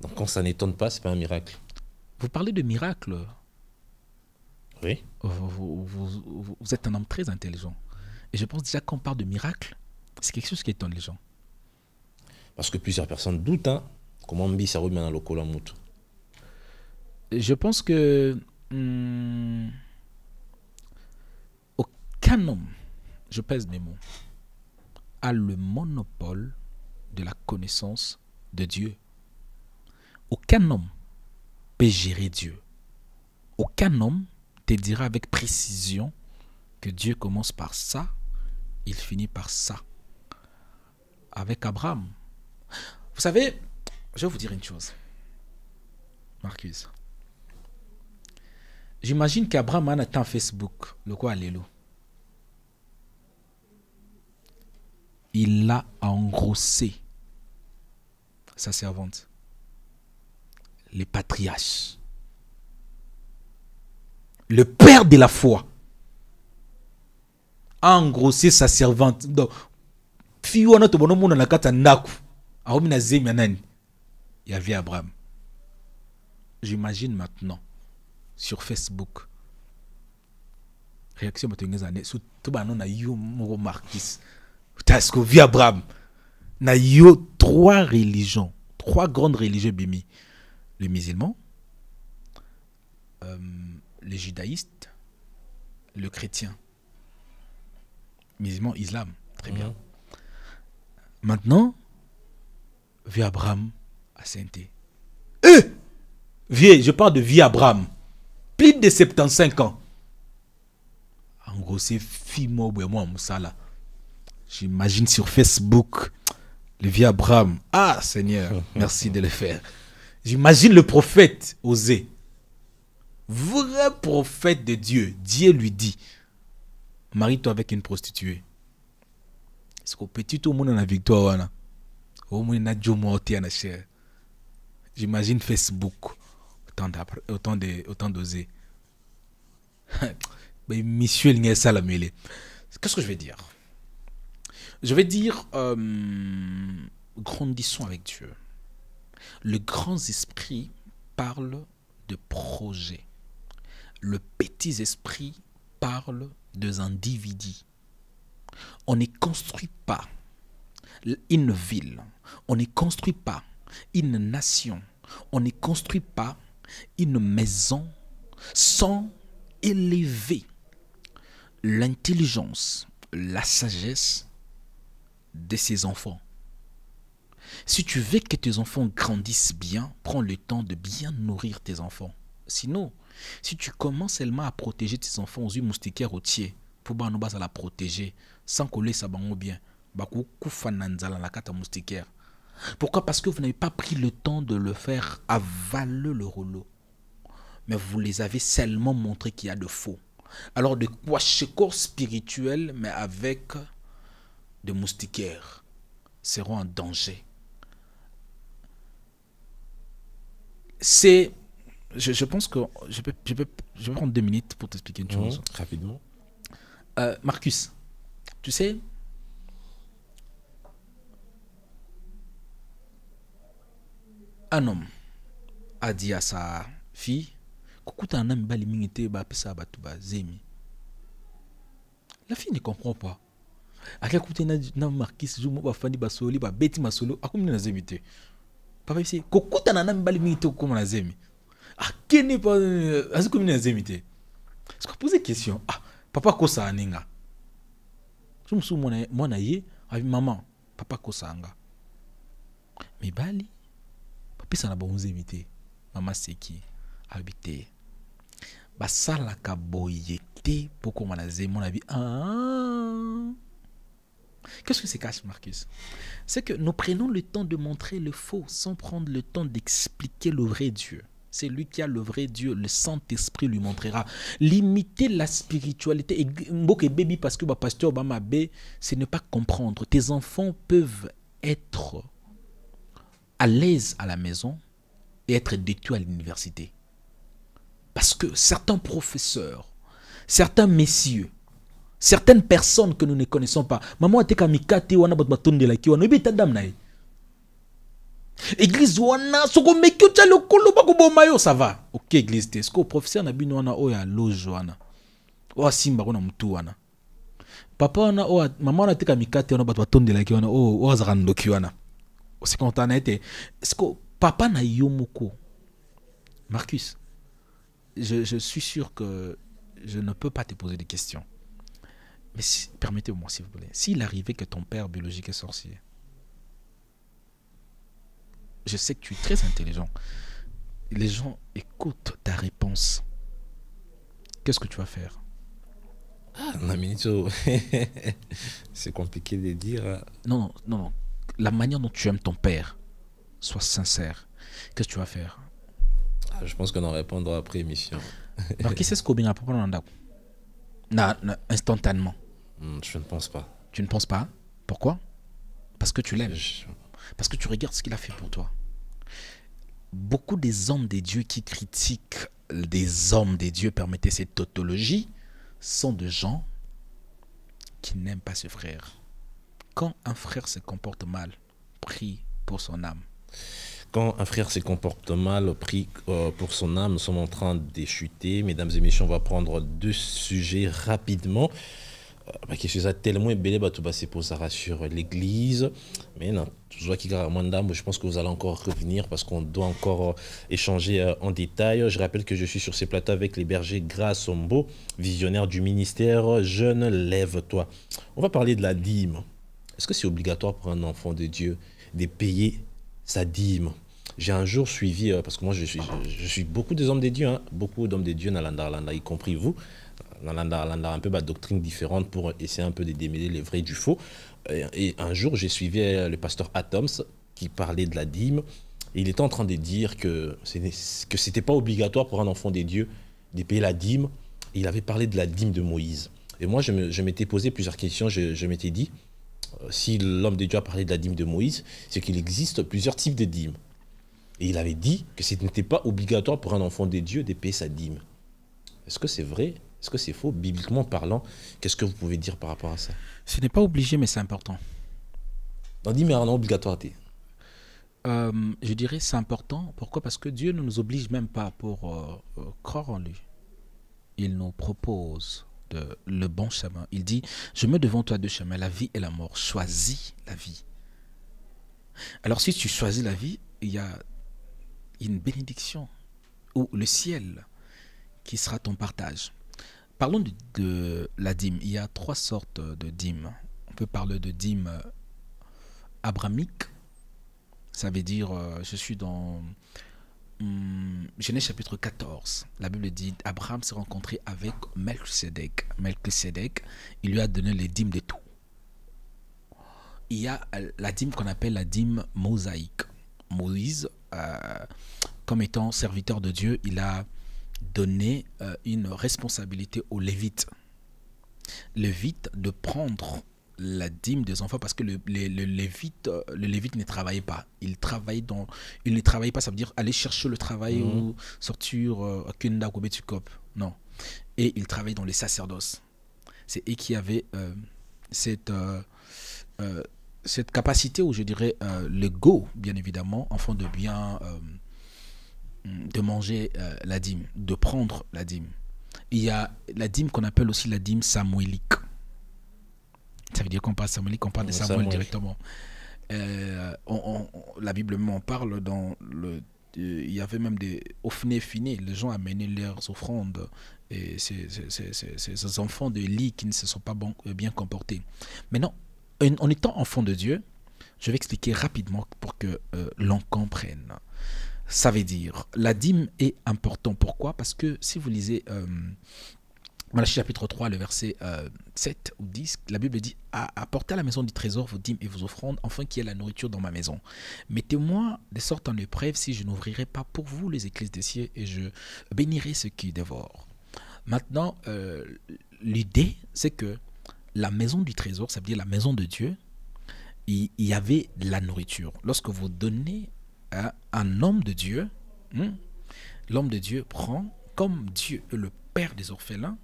Speaker 1: Donc quand ça n'étonne pas, c'est pas un miracle.
Speaker 2: Vous parlez de miracle.
Speaker 1: Oui.
Speaker 2: Vous êtes un homme très intelligent. Et je pense déjà qu'on parle de miracle, c'est quelque chose qui étonne les gens.
Speaker 1: Parce que plusieurs personnes doutent, hein, comment Mbi ça remet dans le colamout.
Speaker 2: Je pense que aucun homme, je pèse mes mots, a le monopole de la connaissance de Dieu. Aucun homme peut gérer Dieu. Aucun homme te dira avec précision que Dieu commence par ça, il finit par ça. Avec Abraham. Vous savez, je vais vous dire une chose. Marcus. J'imagine qu'Abraham a un Facebook, le quoi Allélo. Il a engrossé sa servante, les patriarches, le père de la foi, a engrossé sa servante. Donc, il y avait Abraham. J'imagine maintenant sur Facebook. Réaction sous tout na yo Marquis. Parce que via Abraham, na yo trois religions, trois grandes religions bimi. Le musulman, le judaïste, le chrétien. Musulman, islam, très bien. Maintenant, via Abraham à Sainté. Vieux, je parle de vie Abraham. Plus de 75 ans. En gros, c'est Fimo Bouémo Moussala. J'imagine sur Facebook le vieux Abraham. Ah, Seigneur, merci de le faire. J'imagine le prophète Osée. Vrai prophète de Dieu. Dieu lui dit, marie-toi avec une prostituée. Parce qu'au petit, tout le monde a la victoire. Au moins, il cher. J'imagine Facebook. Autant d'oser. Monsieur, il y a ça la mêlée. Qu'est-ce que je vais dire? Je vais dire, grandissons avec Dieu. Le grand esprit parle de projet. Le petit esprit parle des individus. On ne construit pas une ville. On ne construit pas une nation. On ne construit pas une maison sans élever l'intelligence, la sagesse de ses enfants. Si tu veux que tes enfants grandissent bien, prends le temps de bien nourrir tes enfants. Sinon, si tu commences seulement à protéger tes enfants aux yeux moustiquaires routiers, pour à la protéger, sans coller ça bien, moustiquaire. Pourquoi? Parce que vous n'avez pas pris le temps de le faire avaler le rouleau. Mais vous les avez seulement montré qu'il y a de faux. Alors de quoi corps spirituel, mais avec des moustiquaires, seront en danger. C'est... Je pense que je vais prendre 2 minutes pour t'expliquer une chose.
Speaker 1: Rapidement.
Speaker 2: Marcus, tu sais, un homme a dit à sa fille, la fille ne comprend pas. Papa ici, kokuta na nami bali mingi te kokoma na zemi. Akene pa azikomi na zemi te. Est-ce que poser question? Ah, papa kosa aninga. Je me suis mona ye, avec maman, papa kosa anga. Mais bali, papa ça na bon zemi te. Maman c'est qui? Habité. Ba sala ka boyete pokoma na zemi mon avis. Ah. Qu'est-ce que c'est cache, Marcus? C'est que nous prenons le temps de montrer le faux sans prendre le temps d'expliquer le vrai Dieu. C'est lui qui a le vrai Dieu, le Saint-Esprit lui montrera. Limiter la spiritualité, et baby parce que pasteur Obama B, c'est ne pas comprendre. Tes enfants peuvent être à l'aise à la maison et être détruits à l'université. Parce que certains professeurs, certains messieurs, certaines personnes que nous ne connaissons pas. Maman a été kamikate wana baton de la ki wana bita dam na. Église wana soko mekyo cha lokolo ba ko bomayo ça va. OK église te. Est-ce que professeur na bino wana oya loge wana. O simba kona mtu wana. Papa wana o maman a été kamikate wana baton de la ki wana o azakando ki wana. C'est content na été. Est-ce que papa na yomoko. Marcus, je suis sûr que je ne peux pas te poser des questions. Mais permettez-moi, s'il vous plaît. S'il arrivait que ton père biologique est sorcier, je sais que tu es très intelligent. Les gens écoutent ta réponse. Qu'est-ce que tu vas faire?
Speaker 1: Ah, c'est compliqué de dire.
Speaker 2: Non. La manière dont tu aimes ton père, sois sincère. Qu'est-ce que tu vas faire?
Speaker 1: Ah, je pense qu'on en répondra après émission.
Speaker 2: Alors, qu'est-ce que tu vas faire instantanément?
Speaker 1: Je ne pense pas.
Speaker 2: Tu ne penses pas? Pourquoi? Parce que tu l'aimes. Parce que tu regardes ce qu'il a fait pour toi. Beaucoup des hommes de Dieu qui critiquent des hommes de Dieu, permettez cette tautologie, sont de gens qui n'aiment pas ce frère. Quand un frère se comporte mal, prie pour son âme.
Speaker 1: Quand un frère se comporte mal, prie pour son âme, nous sommes en train de chuter. Mesdames et messieurs, on va prendre 2 sujets rapidement. Qui sont tellement belé c'est pour ça sur l'église, mais non, je pense que vous allez encore revenir parce qu'on doit encore échanger en détail. Je rappelle que je suis sur ces plateaux avec les bergers Grace Ombo, visionnaire du ministère Jeune Lève-toi. On va parler de la dîme. Est-ce que c'est obligatoire pour un enfant de Dieu de payer sa dîme? J'ai un jour suivi, parce que moi je suis beaucoup des hommes de Dieu, hein, beaucoup d'hommes de Dieu, y compris vous. Un peu ma doctrine différente pour essayer un peu de démêler les vrais du faux. Et un jour, j'ai suivi le pasteur Atoms qui parlait de la dîme. Et il était en train de dire que c'était pas obligatoire pour un enfant des dieux de payer la dîme. Et il avait parlé de la dîme de Moïse. Et moi, je m'étais posé plusieurs questions. Je m'étais dit, si l'homme de Dieu a parlé de la dîme de Moïse, c'est qu'il existe plusieurs types de dîmes. Et il avait dit que ce n'était pas obligatoire pour un enfant de Dieu de payer sa dîme. Est-ce que c'est vrai? Est-ce que c'est faux? Bibliquement parlant, qu'est-ce que vous pouvez dire par rapport à ça?
Speaker 2: Ce n'est pas obligé, mais c'est important.
Speaker 1: La dîme est en obligatorité.
Speaker 2: Je dirais c'est important. Pourquoi? Parce que Dieu ne nous oblige même pas pour croire en lui. Il nous propose le bon chemin. Il dit, je mets devant toi deux chemins, la vie et la mort. Choisis la vie. Alors si tu choisis la vie, il y a une bénédiction ou le ciel qui sera ton partage. Parlons de la dîme. Il y a trois sortes de dîmes. On peut parler de dîme abrahamique. Ça veut dire, je suis dans Genèse chapitre 14. La Bible dit, Abraham s'est rencontré avec Melchisédek. Melchisédek, il lui a donné les dîmes de tout. Il y a la dîme qu'on appelle la dîme mosaïque. Moïse, comme étant serviteur de Dieu, il a donné une responsabilité aux Lévites. Lévites de prendre la dîme des enfants parce que le Lévite ne travaillait pas. Il ne travaillait pas, ça veut dire aller chercher le travail ou sortir Kunda Kobetukop. Non. Et il travaillait dans les sacerdoces. C'est eux qui avaient cette capacité, ou je dirais le go, bien évidemment, afin de bien de manger la dîme, de prendre la dîme. Il y a la dîme qu'on appelle aussi la dîme samuélique. Ça veut dire qu'on parle samuélique, on parle de Samuel directement. La Bible m'en parle dans il y avait même des offrande finis, les gens amenaient leurs offrandes et ces enfants de Élie qui ne se sont pas bien comportés. Maintenant, en étant enfant de Dieu, je vais expliquer rapidement pour que l'on comprenne. Ça veut dire, la dîme est importante. Pourquoi? Parce que si vous lisez Malachie chapitre 3, le verset 7 ou 10, la Bible dit « Apportez à la maison du trésor vos dîmes et vos offrandes, afin qu'il y ait la nourriture dans ma maison. Mettez-moi de sorte en épreuve si je n'ouvrirai pas pour vous les écluses des cieux et je bénirai ceux qui dévorent. » Maintenant, l'idée, c'est que la maison du trésor, ça veut dire la maison de Dieu, il y avait de la nourriture. Lorsque vous donnez à un homme de Dieu, l'homme de Dieu prend, comme Dieu est le père des orphelins,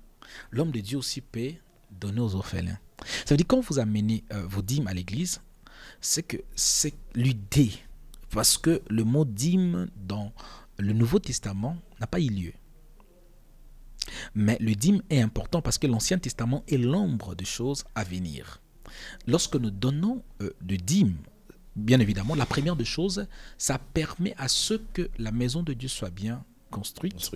Speaker 2: l'homme de Dieu aussi peut donner aux orphelins. Ça veut dire quand vous amenez vos dîmes à l'église, c'est que c'est l'idée. Parce que le mot dîme dans le Nouveau Testament n'a pas eu lieu. Mais le dîme est important parce que l'Ancien Testament est l'ombre de choses à venir. Lorsque nous donnons de dîmes, bien évidemment, la première des choses, ça permet à ce que la maison de Dieu soit bien construite.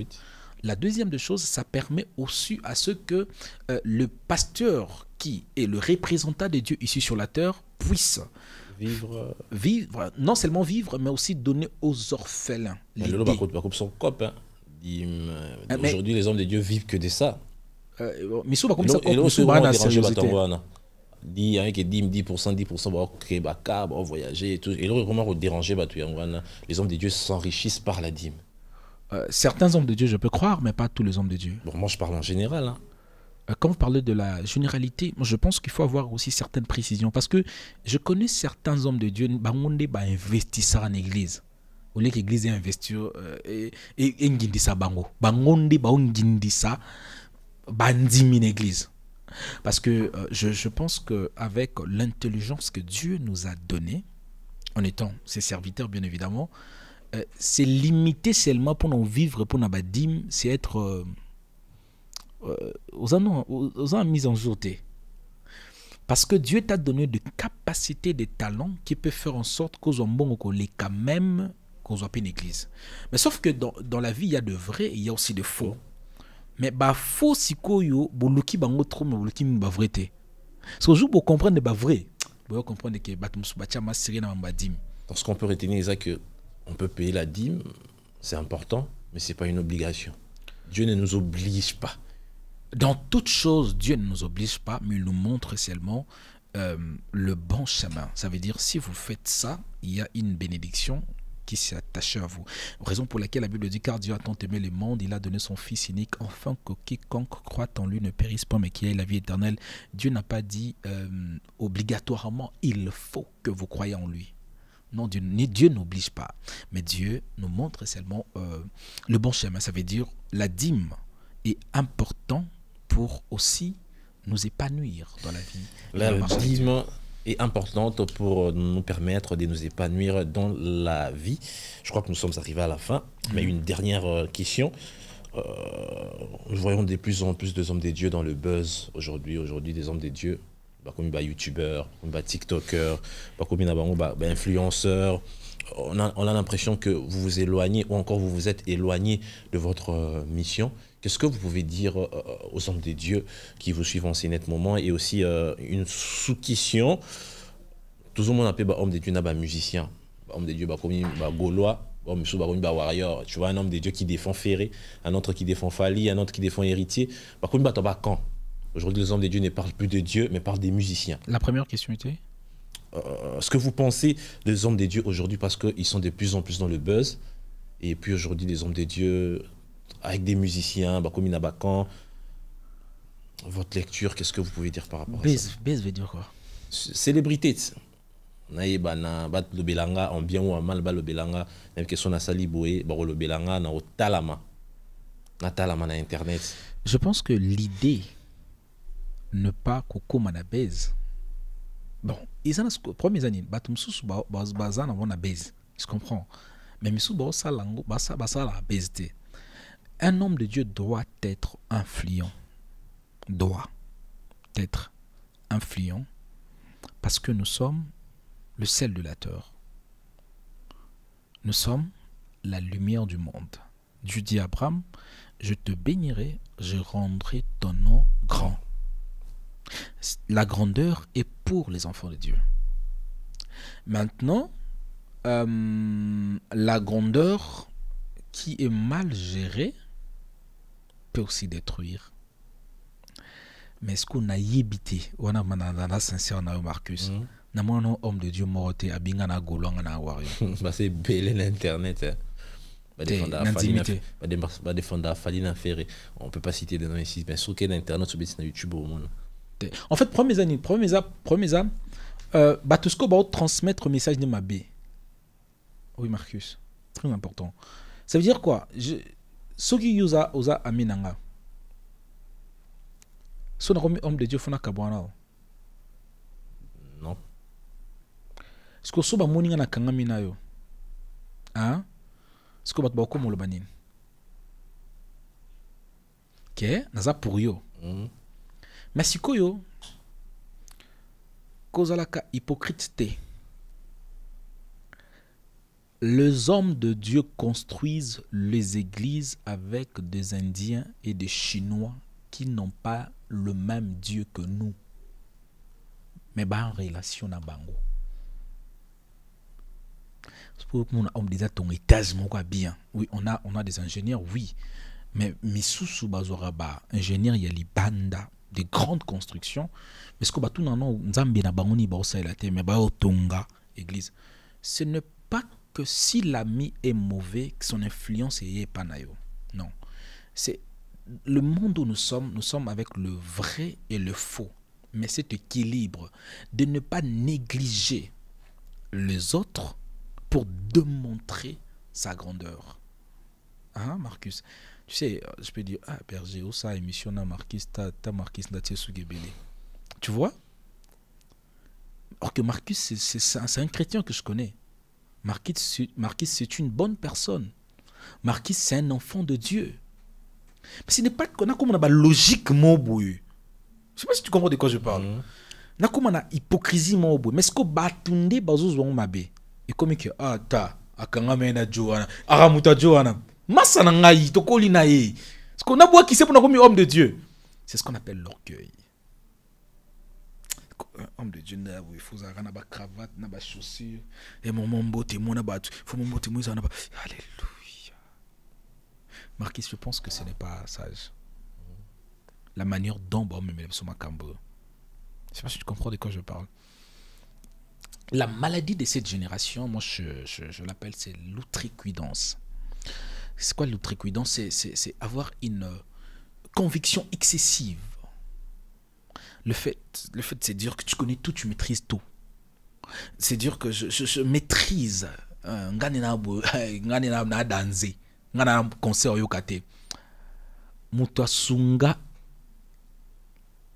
Speaker 2: La deuxième des choses, ça permet aussi à ce que le pasteur qui est le représentant de Dieu ici sur la terre puisse vivre, non seulement vivre, mais aussi donner aux orphelins.
Speaker 1: Aujourd'hui, les hommes de Dieu vivent que de ça.
Speaker 2: Mais ça, comme ça,
Speaker 1: dit avec 10%, voyager et tout. Et là, vraiment déranger, les hommes de Dieu s'enrichissent par la dîme.
Speaker 2: Certains hommes de Dieu, je peux croire, mais pas tous les hommes de Dieu.
Speaker 1: Bon, moi, je parle en général. Hein.
Speaker 2: Quand vous parlez de la généralité, moi, je pense qu'il faut avoir aussi certaines précisions. Parce que je connais certains hommes de Dieu qui investissent en église. Au lieu que l'église investit et ngindisa bango. Bangonde ba ngindisa bandimi l'église. Parce que je pense qu'avec l'intelligence que Dieu nous a donnée, en étant ses serviteurs bien évidemment, c'est limité seulement pour nous vivre, pour nous dîme, c'est être aux mise en jour. Parce que Dieu t'a donné des capacités, des talents qui peuvent faire en sorte qu'aux bon les quand même qu'on soit pas une église. Mais sauf que dans la vie, il y a de vrai et il y a aussi de faux. Mais bah faux si koyo boluki bango trop mais boluki ba vrai té. Ce jour pour comprendre ba vrai, pour comprendre que batumsu bachama siri na mbadim.
Speaker 1: Donc ce qu'on peut retenir c'est que on peut payer la dîme, c'est important, mais c'est pas une obligation. Dieu ne nous oblige pas.
Speaker 2: Dans toute chose, Dieu ne nous oblige pas, mais il nous montre seulement le bon chemin. Ça veut dire si vous faites ça, il y a une bénédiction qui s'est attaché à vous. Raison pour laquelle la Bible dit, car Dieu a tant aimé le monde, il a donné son Fils unique, afin que quiconque croit en lui ne périsse pas, mais qu'il ait la vie éternelle. Dieu n'a pas dit obligatoirement, il faut que vous croyez en lui. Non, Dieu n'oblige pas, mais Dieu nous montre seulement le bon chemin. Ça veut dire, la dîme est important pour aussi nous épanouir dans la vie.
Speaker 1: La dîme est importante pour nous permettre de nous épanouir dans la vie. Je crois que nous sommes arrivés à la fin. Mais une dernière question. Nous voyons de plus en plus de hommes des dieux dans le buzz aujourd'hui. Aujourd'hui, des hommes des dieux, comme des youtubeurs, comme des tiktokers, comme des influenceurs. On a l'impression que vous vous éloignez ou encore vous vous êtes éloigné de votre mission. Qu'est-ce que vous pouvez dire aux hommes des dieux qui vous suivent en ces nets moments? Et aussi une sous-question. Tout le monde appelle homme des dieux, musicien. Homme des dieux, comme Gaulois, warrior. Tu vois, un homme des dieux qui défend Ferré, un autre qui défend Fali, un autre qui défend Héritier. Quand aujourd'hui, les hommes des dieux ne parlent plus de Dieu, mais parlent des musiciens.
Speaker 2: La première question était
Speaker 1: ce que vous pensez des hommes des dieux aujourd'hui, parce qu'ils sont de plus en plus dans le buzz. Et puis aujourd'hui, les hommes des dieux, avec des musiciens, comme Inabakan, votre lecture, qu'est-ce que vous pouvez dire par rapport à ça?
Speaker 2: Buzz veut dire quoi?
Speaker 1: Célébrité. Le belanga en bien ou en mal, le belanga, même question na sali boé, le belanga na talama na internet.
Speaker 2: Je pense que l'idée ne pas koko mana buzz. Bon, ils ont les premières années, batum sous bazan avant la buzz. Je comprends. Mais misou ba salango ba la buzz. Un homme de Dieu doit être influent. Doit être influent parce que nous sommes le sel de la terre. Nous sommes la lumière du monde. Dieu dit à Abraham, je te bénirai, je rendrai ton nom grand. La grandeur est pour les enfants de Dieu. Maintenant, la grandeur qui est mal gérée peut aussi détruire. Mais est-ce qu'on a yébité? On a sincère Marcus. Na mon homme de Dieu morte abinga na golonga na wario.
Speaker 1: C'est belé l'internet. On peut pas citer des noms ici, mais sur quel internet sur YouTube au monde.
Speaker 2: En fait, premier Batusko va transmettre le message de ma B. Oui, Marcus. Très important. Ça veut dire quoi? Ce qui usa aminanga. Son homme de Dieu fona kabwana.
Speaker 1: Non.
Speaker 2: Ce que soba moninga na kangamina yo. Hein? Ce que bat ba ko molobanin. OK, naza pour yo. Mais sikoyo kozalaka hypocrite te. Les hommes de Dieu construisent les églises avec des Indiens et des Chinois qui n'ont pas le même Dieu que nous. Mais en relation à bango. C'est pour que on disait ton étage bien. Oui, on a des ingénieurs, oui. Mais misusu bazoraba ingénieurs il y a les banda des grandes constructions. Mais ce que tout non nzambe na bangoni ba osala te mais ba otonga église. Ce n'est pas que si l'ami est mauvais, que son influence est panayo. Non. C'est le monde où nous sommes avec le vrai et le faux. Mais cet équilibre de ne pas négliger les autres pour démontrer sa grandeur. Hein, Marcus? Tu sais, je peux dire, ah, berger, où ça émission na Marcus, ta Marcus Natie Sugebele. Tu vois? Or que Marcus, c'est un chrétien que je connais. Marcus, c'est une bonne personne. Marcus, c'est un enfant de Dieu. Mais ce n'est pas qu'on a comme on a logique mobouille. Je ne sais pas si tu comprends de quoi je parle. On a comme on a hypocrisie mobouille. Mais ce que batunde bazouzo mabe. Et comme que ah ta akanga na Joana, aramuta Joana. Massa na ngai tokoli na ye. Ce qu'on a bois qui c'est pour comme homme de Dieu. C'est ce qu'on appelle l'orgueil. Homme de Dieu, il faut avoir une cravate, une chaussure. Et mon beauté, mon abattu. Il faut mon beauté, mon abattu. Alléluia. Marquis, je pense que ce n'est pas sage. La manière dont on me met sur ma cambo. Je ne sais pas si tu comprends de quoi je parle. La maladie de cette génération, moi je l'appelle, c'est l'outrecuidance. C'est quoi l'outrecuidance? C'est avoir une conviction excessive. Le fait c'est dire que tu connais tout, tu maîtrises tout. C'est dire que je maîtrise. Ngana danser, ngana concert yokate. Muto sunga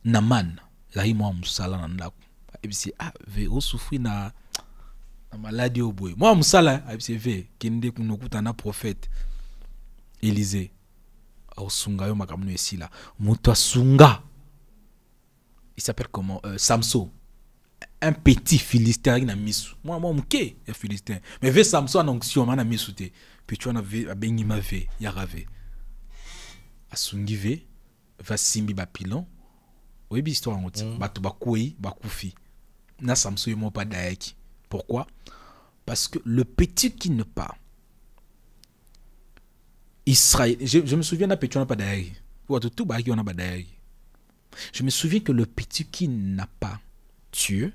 Speaker 2: naman, la moi musala na ndako. Ebisi ve osufri na maladie oboy. Moi musala ebisi ve kende kunokuta na prophète Élisée. Osunga yo makamno esila. Muto sunga. Il s'appelle comment? Samson. Un petit philistin qui n'a mis sous. Moi, m'ké, un philistin. Mais ve Samson en onction, man a mis sous te. Puis tu en avais, bengi ma ve, yarave. Asungi ve, va simbi ba pilon. Oui, bi histoire en route. Batu ba koui, ba koufi. Na Samson yemo pas daeki. Pourquoi? Parce que le petit qui ne pas. Israël, je me souviens d'un petit qui n'a pas daeki. Ou tout ba qui n'a pas daeki. Je me souviens que le petit qui n'a pas Dieu,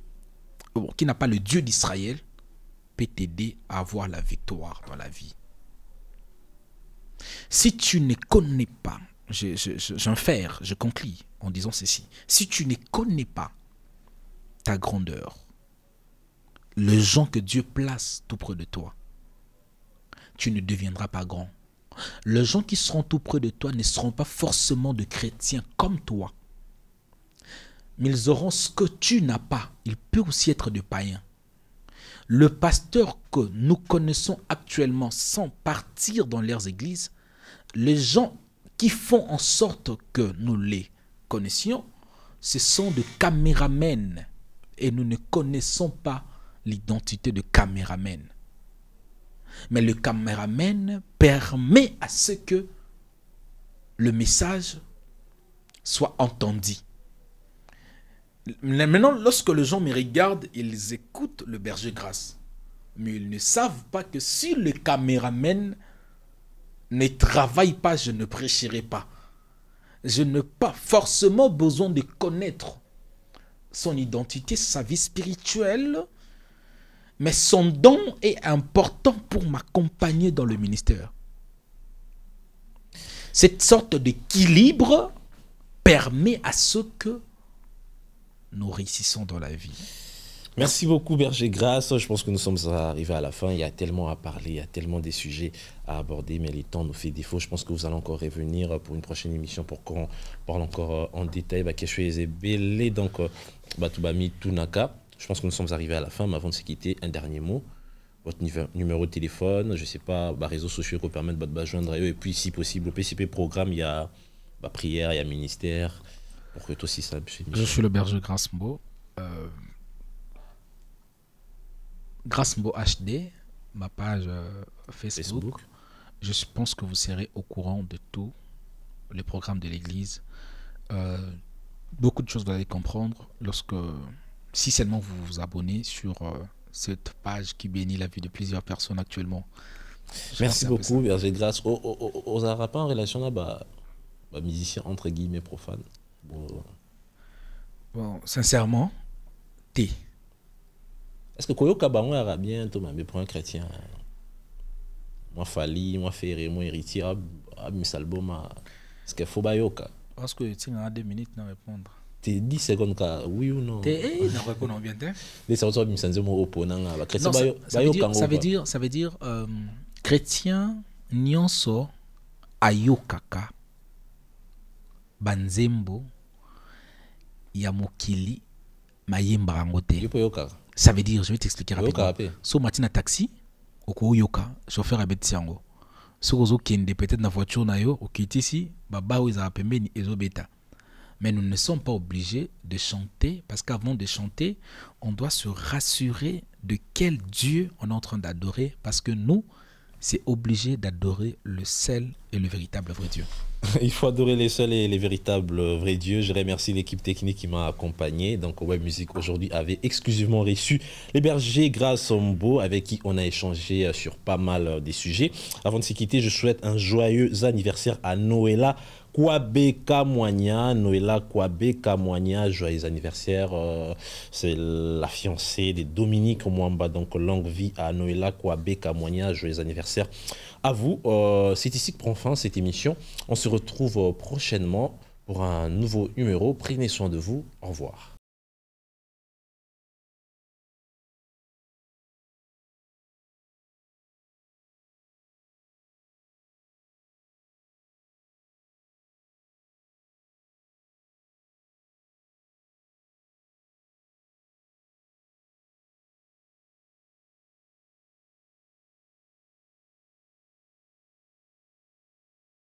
Speaker 2: qui n'a pas le Dieu d'Israël, peut t'aider à avoir la victoire dans la vie. Si tu ne connais pas, j'infère, je conclue en disant ceci, si tu ne connais pas ta grandeur, les gens que Dieu place tout près de toi, tu ne deviendras pas grand. Les gens qui seront tout près de toi ne seront pas forcément de chrétiens comme toi. Mais ils auront ce que tu n'as pas. Il peut aussi être de païens. Le pasteur que nous connaissons actuellement sans partir dans leurs églises, les gens qui font en sorte que nous les connaissions, ce sont des caméramens. Et nous ne connaissons pas l'identité de caméraman. Mais le caméraman permet à ce que le message soit entendu. Maintenant, lorsque les gens me regardent, ils écoutent le berger grâce. Mais ils ne savent pas que si le caméraman ne travaille pas, je ne prêcherai pas. Je n'ai pas forcément besoin de connaître son identité, sa vie spirituelle, mais son don est important pour m'accompagner dans le ministère. Cette sorte d'équilibre permet à ce que nous réussissons dans la vie.
Speaker 1: Merci beaucoup, Berger Grasse. Je pense que nous sommes arrivés à la fin. Il y a tellement à parler, il y a tellement des sujets à aborder, mais le temps nous fait défaut. Je pense que vous allez encore revenir pour une prochaine émission pour qu'on parle encore en détail. Donc, Batubami Tunaka. Je pense que nous sommes arrivés à la fin, mais avant de se quitter, un dernier mot. Votre numéro de téléphone, je ne sais pas, réseaux sociaux qui permettent de joindre et puis si possible, au PCP programme, il y a prière, il y a ministère. Pour que toi aussi ça.
Speaker 2: Je suis le berger Grasmbo. Grasmbo HD, ma page Facebook. Je pense que vous serez au courant de tous les programmes de l'église. Beaucoup de choses vous allez comprendre lorsque, si seulement vous vous abonnez sur cette page qui bénit la vie de plusieurs personnes actuellement.
Speaker 1: Merci beaucoup, berger Grasse. Aux Arabes en relation à musicien entre guillemets profane.
Speaker 2: Bon, sincèrement, t'es.
Speaker 1: Est-ce que Koyoka Bango arabien, mais pour un chrétien, moi Fali, moi Ferré, moi héritier, mes albums, est-ce qu'il faut Bayoka?
Speaker 2: Parce que tu as 2 minutes à répondre.
Speaker 1: T'es 10 secondes, oui ou non?
Speaker 2: T'es, non, répondre bien.
Speaker 1: Les sorties de Misanzemo opponent,
Speaker 2: ça veut dire, chrétien, nyonso, ayokaka, banzembo, yamokili, mayemba rangote. Ça veut dire, je vais t'expliquer rapidement. So matin à taxi, oko yoka, chauffeur à betiango. So ozo kende peut-être na voiture na yo, okiti ici, baba oza pembeni ezo beta. Mais nous ne sommes pas obligés de chanter parce qu'avant de chanter, on doit se rassurer de quel Dieu on est en train d'adorer parce que nous, c'est obligé d'adorer le seul et le véritable vrai Dieu.
Speaker 1: Il faut adorer les seuls et les véritables vrais dieux. Je remercie l'équipe technique qui m'a accompagné. Donc, Web Music aujourd'hui avait exclusivement reçu les bergers Grace Ombo avec qui on a échangé sur pas mal des sujets. Avant de se quitter, je souhaite un joyeux anniversaire à Noëlla Kouabe Kamwanya. Noëlla Kouabe Kamwanya, joyeux anniversaire. C'est la fiancée de Dominique Mwamba. Donc, longue vie à Noëlla Kouabe Kamwanya, joyeux anniversaire à vous. C'est ici que prend fin cette émission. On se retrouve prochainement pour un nouveau numéro. Prenez soin de vous. Au revoir.